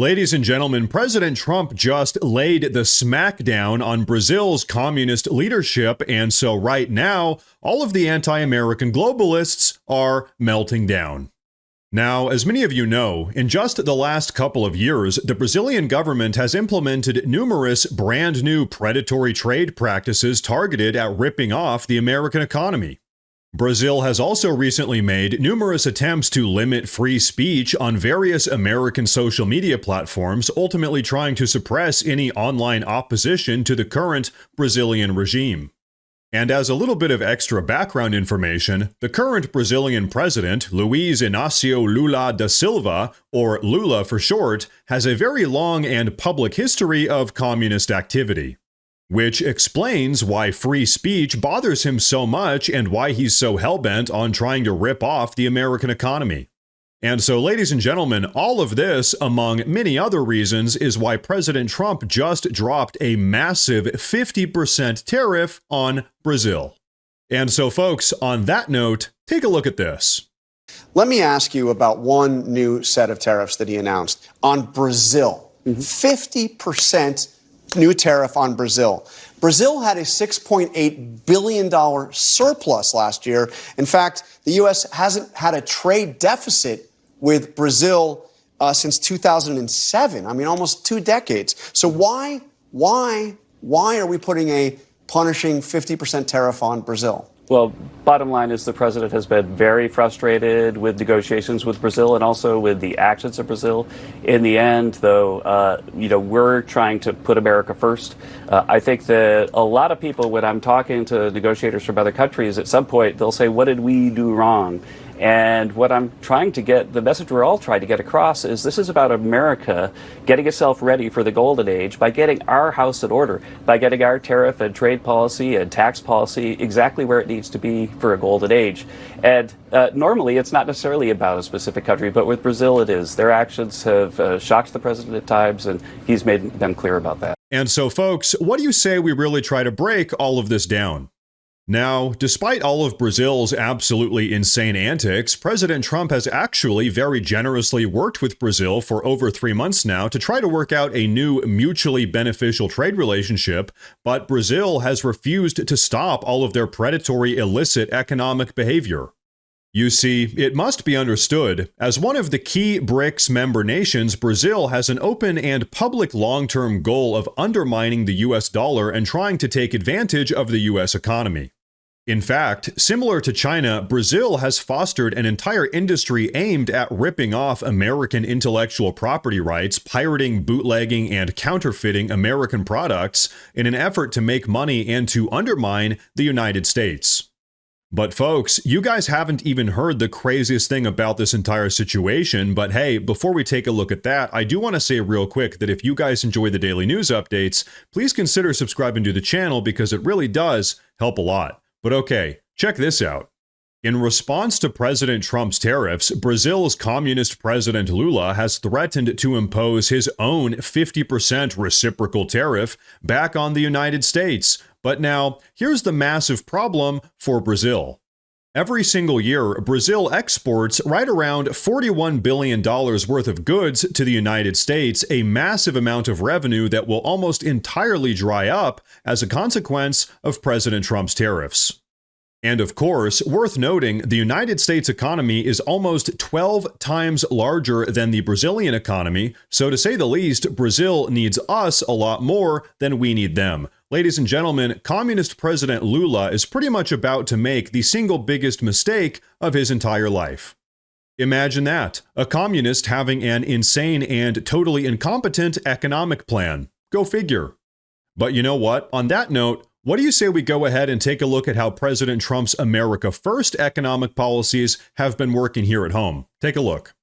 Ladies and gentlemen, President Trump just laid the smackdown on Brazil's communist leadership, and so right now, all of the anti-American globalists are melting down. Now, as many of you know, in just the last couple of years, the Brazilian government has implemented numerous brand new predatory trade practices targeted at ripping off the American economy. Brazil has also recently made numerous attempts to limit free speech on various American social media platforms, ultimately trying to suppress any online opposition to the current Brazilian regime. And as a little bit of extra background information, the current Brazilian president, Luiz Inácio Lula da Silva, or Lula for short, has a very long and public history of communist activity. Which explains why free speech bothers him so much and why he's so hellbent on trying to rip off the American economy. And so, ladies and gentlemen, all of this, among many other reasons, is why President Trump just dropped a massive 50% tariff on Brazil. And so, folks, on that note, take a look at this. Let me ask you about one new set of tariffs that he announced on Brazil. 50% new tariff on Brazil. Brazil had a $6.8 billion surplus last year. In fact, the U.S. hasn't had a trade deficit with Brazil since 2007. I mean, almost 2 decades. So why are we putting a punishing 50% tariff on Brazil? Well, bottom line is the president has been very frustrated with negotiations with Brazil and also with the actions of Brazil. In the end, though, we're trying to put America first. I think that a lot of people, when I'm talking to negotiators from other countries, at some point they'll say, what did we do wrong? And what I'm trying to get, the message we're all trying to get across is this is about America getting itself ready for the golden age by getting our house in order, by getting our tariff and trade policy and tax policy exactly where it needs to be for a golden age. And normally it's not necessarily about a specific country, but with Brazil it is. Their actions have shocked the president at times, and he's made them clear about that. And so, folks, what do you say we really try to break all of this down? Now, despite all of Brazil's absolutely insane antics, President Trump has actually very generously worked with Brazil for over 3 months now to try to work out a new mutually beneficial trade relationship, but Brazil has refused to stop all of their predatory illicit economic behavior. You see, it must be understood, as one of the key BRICS member nations, Brazil has an open and public long-term goal of undermining the US dollar and trying to take advantage of the US economy. In fact, similar to China, Brazil has fostered an entire industry aimed at ripping off American intellectual property rights, pirating, bootlegging, and counterfeiting American products in an effort to make money and to undermine the United States. But folks, you guys haven't even heard the craziest thing about this entire situation, but hey, before we take a look at that, I do want to say real quick that if you guys enjoy the daily news updates, please consider subscribing to the channel because it really does help a lot. But okay, check this out. In response to President Trump's tariffs, Brazil's communist president Lula has threatened to impose his own 50% reciprocal tariff back on the United States. But now, here's the massive problem for Brazil. Every single year, Brazil exports right around $41 billion worth of goods to the United States, a massive amount of revenue that will almost entirely dry up as a consequence of President Trump's tariffs. And of course, worth noting, the United States economy is almost 12 times larger than the Brazilian economy, so to say the least, Brazil needs us a lot more than we need them. Ladies and gentlemen, Communist President Lula is pretty much about to make the single biggest mistake of his entire life. Imagine that, a communist having an insane and totally incompetent economic plan. Go figure. But you know what? On that note, what do you say we go ahead and take a look at how President Trump's America First economic policies have been working here at home? Take a look.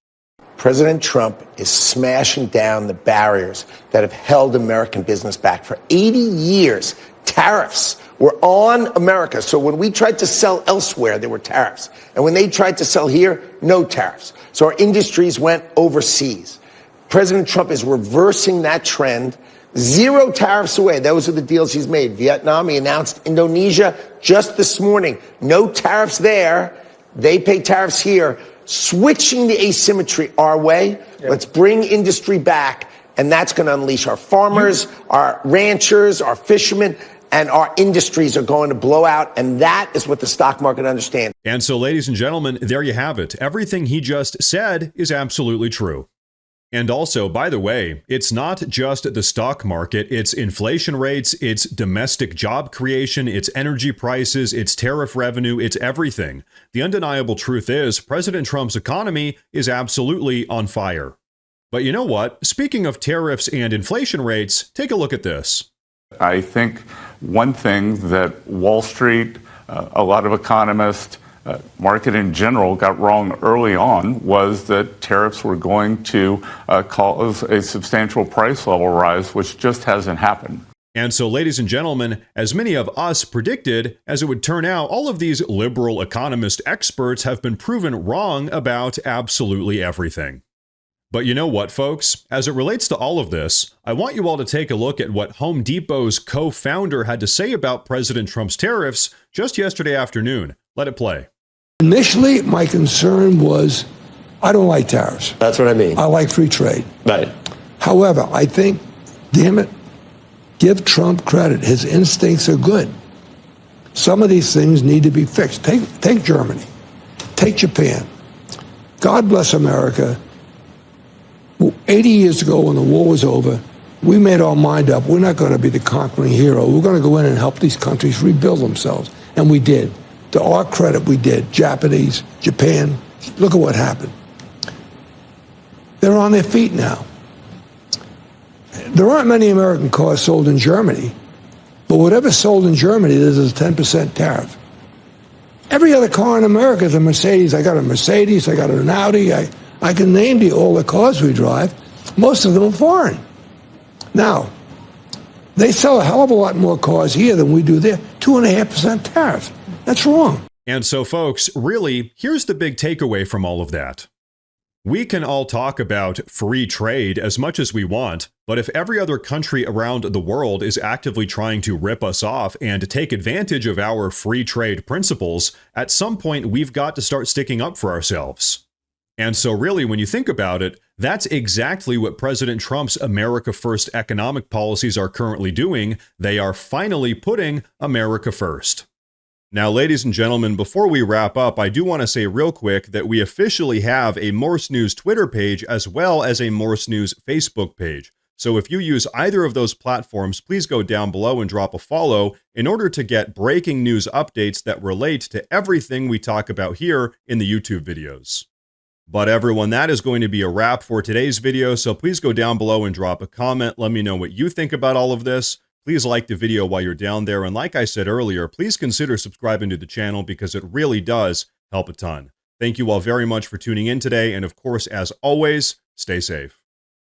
President Trump is smashing down the barriers that have held American business back. For 80 years, tariffs were on America. So when we tried to sell elsewhere, there were tariffs. And when they tried to sell here, no tariffs. So our industries went overseas. President Trump is reversing that trend. 0 tariffs away. Those are the deals he's made. Vietnam, he announced Indonesia just this morning. No tariffs there. They pay tariffs here. switching the asymmetry our way. Let's bring industry back, and that's going to unleash our farmers, our ranchers, our fishermen, and our industries are going to blow out, and that is what the stock market understands. And so, ladies and gentlemen, there you have it. Everything he just said is absolutely true. And also, by the way, it's not just the stock market, it's inflation rates, it's domestic job creation, it's energy prices, it's tariff revenue, it's everything. The undeniable truth is, President Trump's economy is absolutely on fire. But you know what? Speaking of tariffs and inflation rates, take a look at this. I think one thing that Wall Street, a lot of economists, market in general got wrong early on was that tariffs were going to cause a substantial price level rise, which just hasn't happened. And so, ladies and gentlemen, as many of us predicted, as it would turn out, all of these liberal economist experts have been proven wrong about absolutely everything. But you know what, folks? As it relates to all of this, I want you all to take a look at what Home Depot's co-founder had to say about President Trump's tariffs just yesterday afternoon. Let it play. Initially, my concern was, I don't like tariffs. That's what I mean. I like free trade. Right. However, I think, damn it, give Trump credit. His instincts are good. Some of these things need to be fixed. Take Germany. Take Japan. God bless America. 80 years ago, when the war was over, we made our mind up. We're not going to be the conquering hero. We're going to go in and help these countries rebuild themselves. And we did. To our credit, we did. Japanese, Japan, look at what happened. They're on their feet now. There aren't many American cars sold in Germany, but whatever's sold in Germany, there's a 10% tariff. Every other car in America is a Mercedes. I got a Mercedes, I got an Audi, I can name you all the cars we drive. Most of them are foreign. Now, they sell a hell of a lot more cars here than we do there. 2.5% tariff. That's wrong. And so, folks, really, here's the big takeaway from all of that. We can all talk about free trade as much as we want, but if every other country around the world is actively trying to rip us off and take advantage of our free trade principles, at some point we've got to start sticking up for ourselves. And so really, when you think about it, that's exactly what President Trump's America First economic policies are currently doing. They are finally putting America first. Now, ladies and gentlemen, before we wrap up, I do want to say real quick that we officially have a Morse News Twitter page as well as a Morse News Facebook page. So if you use either of those platforms, please go down below and drop a follow in order to get breaking news updates that relate to everything we talk about here in the YouTube videos. But everyone, that is going to be a wrap for today's video, so please go down below and drop a comment. Let me know what you think about all of this. Please like the video while you're down there, and like I said earlier, please consider subscribing to the channel because it really does help a ton. Thank you all very much for tuning in today, and of course, as always, stay safe.